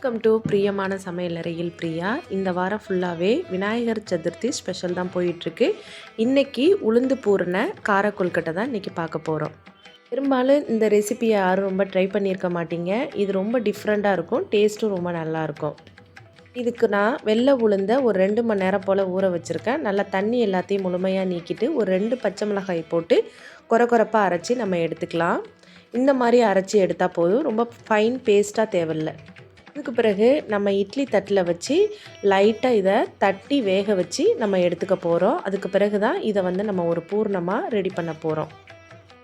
Welcome to பிரியமான சமையலறையில் பிரியா. இந்த வாரம் ஃபுல்லாகவே விநாயகர் சதுர்த்தி ஸ்பெஷல் தான் போயிட்டுருக்கு. இன்றைக்கி உளுந்து பூரண கார கொழுக்கட்டை தான் இன்றைக்கி பார்க்க போகிறோம். பெரும்பாலும் இந்த ரெசிபியை யாரும் ரொம்ப ட்ரை பண்ணியிருக்க மாட்டீங்க. இது ரொம்ப டிஃப்ரெண்ட்டாக இருக்கும், டேஸ்ட்டும் ரொம்ப நல்லாயிருக்கும். இதுக்கு நான் வெள்ளை உளுந்தை ஒரு 2 மணி நேரம் போல் ஊற வச்சுருக்கேன். நல்லா தண்ணி எல்லாத்தையும் முழுமையாக நீக்கிட்டு ஒரு 2 பச்சை மிளகாய் போட்டு கொரப்பாக அரைச்சி நம்ம எடுத்துக்கலாம். இந்த மாதிரி அரைச்சி எடுத்தால் போதும், ரொம்ப ஃபைன் பேஸ்ட்டாக தேவையில்லை. அதுக்கு பிறகு நம்ம இட்லி தட்டில் வச்சு லைட்டாக இதை தட்டி வேக வச்சு நம்ம எடுத்துக்க போகிறோம். அதுக்கு பிறகு தான் இதை நம்ம ஒரு பூர்ணமாக ரெடி பண்ண போகிறோம்.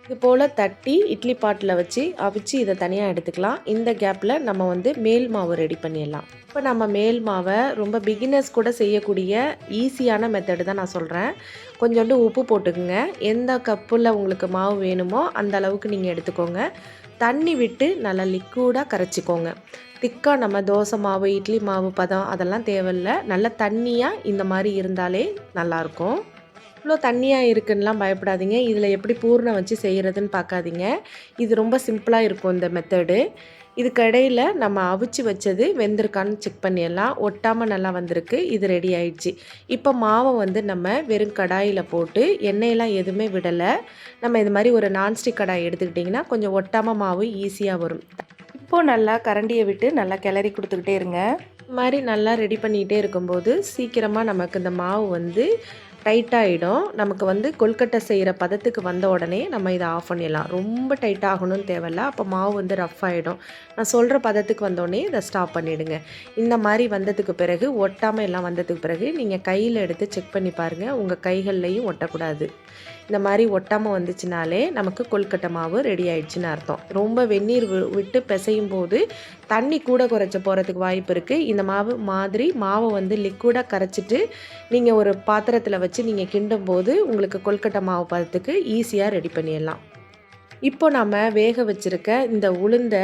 இது போல் தட்டி இட்லி பாட்டில் வச்சு அவிச்சு இதை தனியாக எடுத்துக்கலாம். இந்த கேப்பில் நம்ம மேல் மாவு ரெடி பண்ணிடலாம். இப்போ நம்ம மேல் மாவை ரொம்ப பிகினர்ஸ் கூட செய்யக்கூடிய ஈஸியான மெத்தடு தான் நான் சொல்கிறேன். கொஞ்சோண்டு உப்பு போட்டுக்குங்க. எந்த கப்பில் உங்களுக்கு மாவு வேணுமோ அந்த அளவுக்கு நீங்கள் எடுத்துக்கோங்க. தண்ணி விட்டு நல்லா லிக்விடாக கரைச்சிக்கோங்க. திக்காக நம்ம தோசை மாவு இட்லி மாவு பதம் அதெல்லாம் தேவையில்லை. நல்ல தண்ணியாக இந்த மாதிரி இருந்தாலே நல்லாயிருக்கும். இவ்வளோ தண்ணியாக இருக்குன்னெலாம் பயப்படாதீங்க. இதில் எப்படி பூர்ணம் வச்சு செய்கிறதுன்னு பார்க்காதீங்க. இது ரொம்ப சிம்பிளாக இருக்கும் இந்த மெத்தடு. இதுக்கு இடையில் நம்ம அவிச்சு வச்சது வெந்திருக்கான்னு செக் பண்ணிடலாம். ஒட்டாமல் நல்லா வந்திருக்கு. இது ரெடி ஆயிடுச்சு. இப்போ மாவை நம்ம வெறும் கடாயில் போட்டு எண்ணெயெல்லாம் எதுவுமே விடலை. நம்ம இது மாதிரி ஒரு நான்ஸ்டிக் கடாய் எடுத்துக்கிட்டிங்கன்னா கொஞ்சம் ஒட்டாமல் மாவு ஈஸியாக வரும். இப்போது நல்லா கரண்டியை விட்டு நல்லா கிளறி கொடுத்துக்கிட்டே இருங்க. இது மாதிரி நல்லா ரெடி பண்ணிகிட்டே இருக்கும்போது சீக்கிரமாக நமக்கு இந்த மாவு டைட்டாகிடும். நமக்கு கொழுக்கட்டை செய்கிற பதத்துக்கு வந்த உடனே நம்ம இதை ஆஃப் பண்ணிடலாம். ரொம்ப டைட்டாகணும்னு தேவையில்ல. அப்போ மாவு ரஃப் ஆகிடும். நான் சொல்கிற பதத்துக்கு வந்தோடனே இதை ஸ்டாப் பண்ணிவிடுங்க. இந்த மாதிரி வந்ததுக்கு பிறகு ஒட்டாமல் எல்லாம் வந்ததுக்கு பிறகு நீங்கள் கையில் எடுத்து செக் பண்ணி பாருங்கள். உங்கள் கைகள்லையும் ஒட்டக்கூடாது. இந்த மாதிரி ஒட்டாமல் வந்துச்சுனாலே நமக்கு கொழுக்கட்டை மாவு ரெடி ஆயிடுச்சுன்னு அர்த்தம். ரொம்ப வெந்நீர் விட்டு பிசையும் போது தண்ணி கூட குறைச்ச போகிறதுக்கு வாய்ப்பு இருக்குது. இந்த மாவை லிக்விடாக கரைச்சிட்டு நீங்கள் ஒரு பாத்திரத்தில் வச்சு நீங்கள் கிண்டும் போது உங்களுக்கு கொழுக்கட்டை மாவு பதத்துக்கு ஈஸியாக ரெடி பண்ணிடலாம். இப்போ நம்ம வேக வச்சுருக்க இந்த உளுந்தை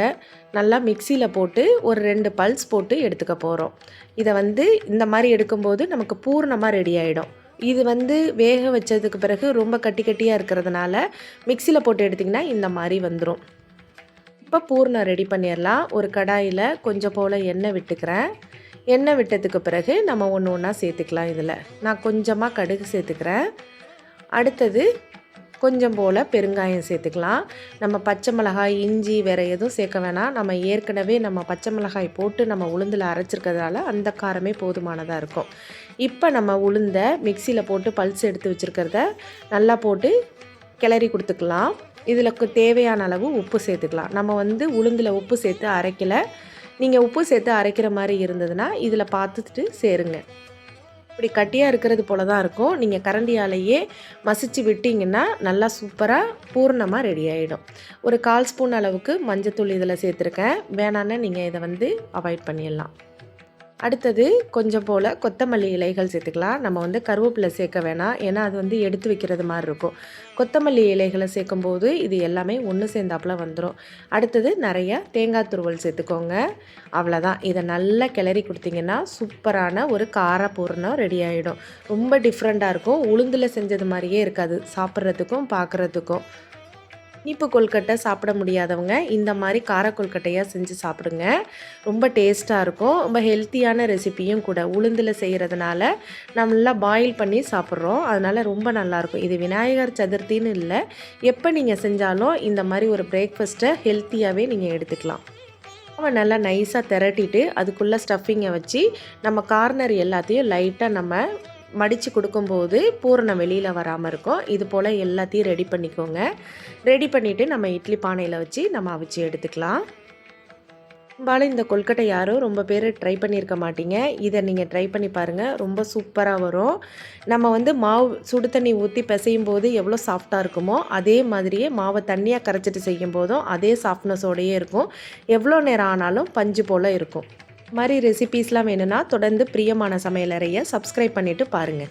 நல்லா மிக்சியில் போட்டு ஒரு 2 பல்ஸ் போட்டு எடுத்துக்க போகிறோம். இதை இந்த மாதிரி எடுக்கும்போது நமக்கு பூர்ணமாக ரெடி ஆகிடும். இது வேக வச்சதுக்கு பிறகு ரொம்ப கட்டியாக இருக்கிறதுனால மிக்சியில் போட்டு எடுத்திங்கன்னா இந்த மாதிரி வந்துடும். இப்போ பூர்ணம் ரெடி பண்ணிடலாம். ஒரு கடாயில் கொஞ்சம் போல் எண்ணெய் விட்டுக்கிறேன். எண்ணெய் விட்டதுக்கு பிறகு நம்ம ஒன்று ஒன்றா சேர்த்துக்கலாம். இதில் நான் கொஞ்சமாக கடுகு சேர்த்துக்கிறேன். அடுத்தது கொஞ்சம் போல் பெருங்காயம் சேர்த்துக்கலாம். நம்ம பச்சை மிளகாய் இஞ்சி வேறு எதுவும் சேர்க்க வேணாம். நம்ம ஏற்கனவே நம்ம பச்சை மிளகாய் போட்டு நம்ம உளுந்தில் அரைச்சிருக்கிறதால அந்த காரமே போதுமானதாக இருக்கும். இப்போ நம்ம உளுந்தை மிக்சியில் போட்டு பல்ஸ் எடுத்து வச்சுருக்கிறத நல்லா போட்டு கிளறி கொடுத்துக்கலாம். இதில் தேவையான அளவு உப்பு சேர்த்துக்கலாம். நம்ம உளுந்தில் உப்பு சேர்த்து அரைக்கலை. நீங்கள் உப்பு சேர்த்து அரைக்கிற மாதிரி இருந்ததுன்னா இதில் பார்த்துட்டு சேருங்க. இப்படி கட்டியாக இருக்கிறது போல தான் இருக்கும். நீங்கள் கரண்டியாலேயே மசிச்சு விட்டிங்கன்னா நல்லா சூப்பராக பூர்ணமாக ரெடி ஆகிடும். ஒரு 1/4 ஸ்பூன் அளவுக்கு மஞ்சத்தூள் இதில் சேர்த்துருக்கேன். வேணான்னு நீங்கள் இதை அவாய்ட் பண்ணிடலாம். அடுத்தது கொஞ்சம் போல் கொத்தமல்லி இலைகள் சேர்த்துக்கலாம். நம்ம கருவேப்பிலை சேர்க்க வேணாம். ஏன்னா அது எடுத்து வைக்கிறது மாதிரி இருக்கும். கொத்தமல்லி இலைகளை சேர்க்கும்போது இது எல்லாமே ஒன்று சேர்ந்தாப்புல வந்துடும். அடுத்தது நிறைய தேங்காய் துருவல் சேர்த்துக்கோங்க. அவ்வளோதான். இதை நல்லா கிளறி கொடுத்தீங்கன்னா சூப்பரான ஒரு கார பூரணம் ரெடி ஆகிடும். ரொம்ப டிஃப்ரெண்ட்டாக இருக்கும். உளுந்தில் செஞ்சது மாதிரியே இருக்காது சாப்பிட்றதுக்கும் பார்க்குறதுக்கும். இனிப்பு கொழுக்கட்டை சாப்பிட முடியாதவங்க இந்த மாதிரி கார கொழுக்கட்டையாக செஞ்சு சாப்பிடுங்க. ரொம்ப டேஸ்ட்டாக இருக்கும். ரொம்ப ஹெல்த்தியான ரெசிபியும் கூட. உளுந்தில் செய்கிறதுனால நல்லா பாயில் பண்ணி சாப்பிட்றோம். அதனால் ரொம்ப நல்லாயிருக்கும். இது விநாயகர் சதுர்த்தின்னு இல்லை, எப்போ நீங்கள் செஞ்சாலும் இந்த மாதிரி ஒரு பிரேக்ஃபாஸ்ட்டை ஹெல்த்தியாகவே நீங்கள் எடுத்துக்கலாம். அவன் நல்லா நைஸாக திரட்டிட்டு அதுக்குள்ளே ஸ்டஃபிங்கை வச்சு நம்ம கார்னர் எல்லாத்தையும் லைட்டாக நம்ம மடித்து கொடுக்கும்போது பூரணம் வெளியில் வராமல் இருக்கும். இது போல் எல்லாத்தையும் ரெடி பண்ணிக்கோங்க. ரெடி பண்ணிவிட்டு நம்ம இட்லி பானையில் வச்சு நம்ம அவிச்சு எடுத்துக்கலாம். பெரும்பாலும் இந்த கொழுக்கட்டை யாரும் ரொம்ப பேர் ட்ரை பண்ணியிருக்க மாட்டீங்க. இதை நீங்கள் ட்ரை பண்ணி பாருங்கள். ரொம்ப சூப்பராக வரும். நம்ம மாவு சுடு தண்ணி ஊற்றி பிசையும் போது எவ்வளோ சாஃப்டாக இருக்குமோ அதே மாதிரியே மாவை தண்ணியாக கரைச்சிட்டு செய்யும் போதும் அதே சாஃப்ட்னஸோடையே இருக்கும். எவ்வளோ நேரம் ஆனாலும் பஞ்சு போல் இருக்கும். மாதிரி ரெசிபீஸ்லாம் வேணும்னா தொடர்ந்து பிரியமான சமையலறையை சப்ஸ்கிரைப் பண்ணிவிட்டு பாருங்கள்.